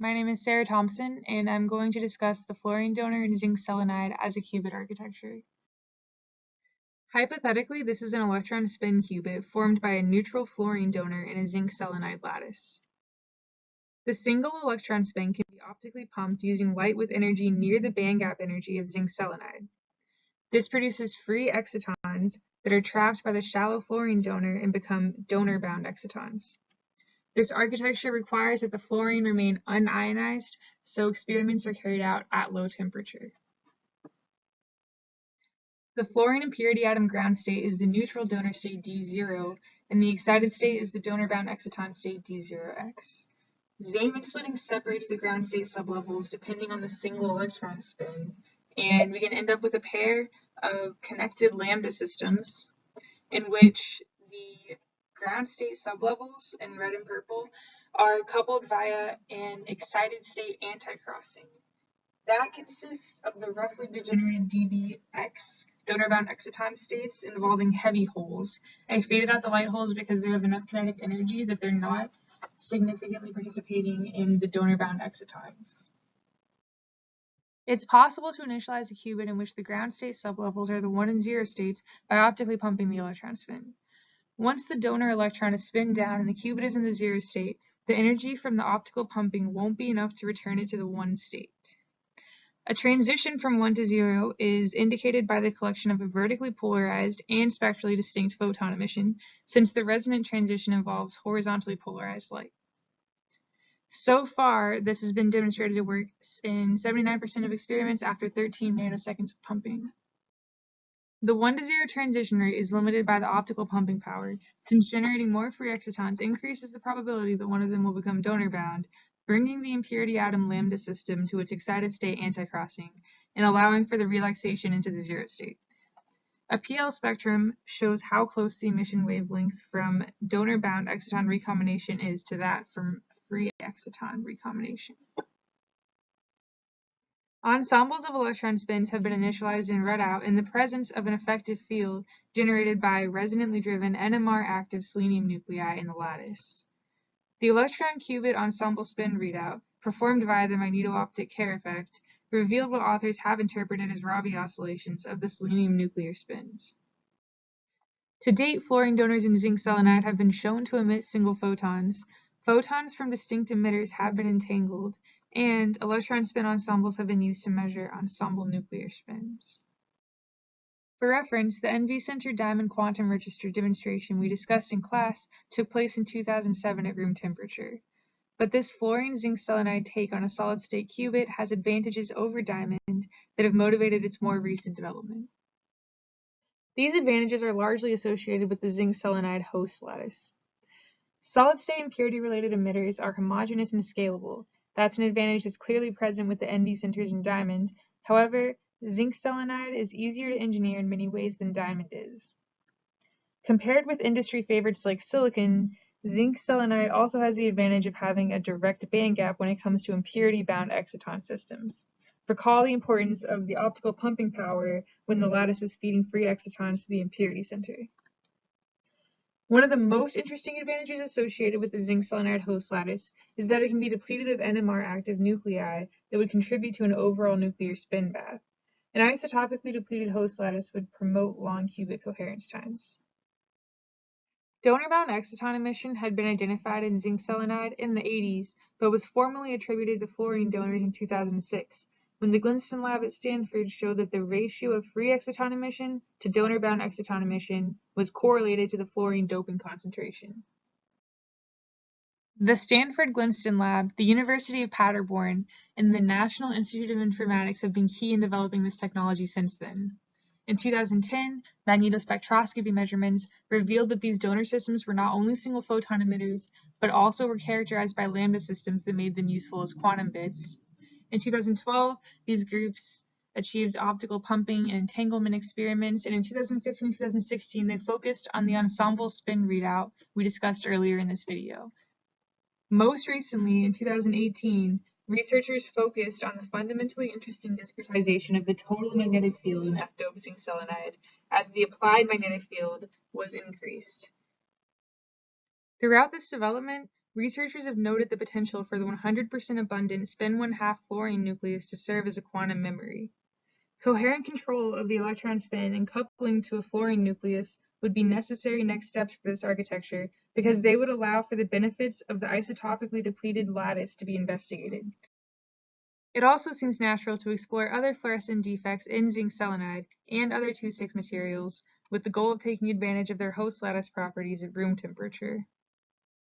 My name is Sarah Thompson, and I'm going to discuss the fluorine donor and zinc selenide as a qubit architecture. Hypothetically, this is an electron spin qubit formed by a neutral fluorine donor and a zinc selenide lattice. The single electron spin can be optically pumped using light with energy near the bandgap energy of zinc selenide. This produces free excitons that are trapped by the shallow fluorine donor and become donor-bound excitons. This architecture requires that the fluorine remain unionized, so experiments are carried out at low temperature. The fluorine impurity atom ground state is the neutral donor state D0, and the excited state is the donor-bound exciton state D0x. Zeeman splitting separates the ground state sublevels depending on the single electron spin, and we can end up with a pair of connected lambda systems in which the ground state sublevels in red and purple are coupled via an excited state anti-crossing. That consists of the roughly degenerate DBX, donor-bound exciton states involving heavy holes. I faded out the light holes because they have enough kinetic energy that they're not significantly participating in the donor-bound excitons. It's possible to initialize a qubit in which the ground state sublevels are the 1 and 0 states by optically pumping the electron spin. Once the donor electron is spinned down and the qubit is in the 0 state, the energy from the optical pumping won't be enough to return it to the 1 state. A transition from 1 to 0 is indicated by the collection of a vertically polarized and spectrally distinct photon emission, since the resonant transition involves horizontally polarized light. So far, this has been demonstrated to work in 79% of experiments after 13 nanoseconds of pumping. The 1 to 0 transition rate is limited by the optical pumping power, since generating more free excitons increases the probability that one of them will become donor-bound, bringing the impurity atom lambda system to its excited state anti-crossing, and allowing for the relaxation into the 0 state. A PL spectrum shows how close the emission wavelength from donor-bound exciton recombination is to that from free exciton recombination. Ensembles of electron spins have been initialized and read out in the presence of an effective field generated by resonantly driven NMR-active selenium nuclei in the lattice. The electron qubit ensemble spin readout, performed via the magneto-optic Kerr effect, revealed what authors have interpreted as Rabi oscillations of the selenium nuclear spins. To date, fluorine donors in zinc selenide have been shown to emit single photons. Photons from distinct emitters have been entangled, and electron spin ensembles have been used to measure ensemble nuclear spins. For reference, the NV-centered diamond quantum register demonstration we discussed in class took place in 2007 at room temperature. But this fluorine-zinc selenide take on a solid-state qubit has advantages over diamond that have motivated its more recent development. These advantages are largely associated with the zinc selenide host lattice. Solid-state impurity-related emitters are homogeneous and scalable. That's an advantage that's clearly present with the NV centers in diamond. However, zinc selenide is easier to engineer in many ways than diamond is. Compared with industry favorites like silicon, zinc selenide also has the advantage of having a direct bandgap when it comes to impurity-bound exciton systems. Recall the importance of the optical pumping power when the lattice was feeding free excitons to the impurity center. One of the most interesting advantages associated with the zinc selenide host lattice is that it can be depleted of NMR-active nuclei that would contribute to an overall nuclear spin bath. An isotopically depleted host lattice would promote long qubit coherence times. Donor-bound exciton emission had been identified in zinc selenide in the 80s, but was formally attributed to fluorine donors in 2006, when the Glinston lab at Stanford showed that the ratio of free exciton emission to donor-bound exciton emission was correlated to the fluorine doping concentration. The Stanford Glinston lab, the University of Paderborn, and the National Institute of Informatics have been key in developing this technology since then. In 2010, magnetospectroscopy measurements revealed that these donor systems were not only single photon emitters, but also were characterized by lambda systems that made them useful as quantum bits. In 2012, these groups achieved optical pumping and entanglement experiments, and in 2015 and 2016, they focused on the ensemble spin readout we discussed earlier in this video. Most recently, in 2018, researchers focused on the fundamentally interesting discretization of the total magnetic field in f-doped zinc selenide as the applied magnetic field was increased. Throughout this development, researchers have noted the potential for the 100% abundant spin-1/2 fluorine nucleus to serve as a quantum memory. Coherent control of the electron spin and coupling to a fluorine nucleus would be necessary next steps for this architecture because they would allow for the benefits of the isotopically depleted lattice to be investigated. It also seems natural to explore other fluorescent defects in zinc selenide and other 2,6 materials with the goal of taking advantage of their host lattice properties at room temperature.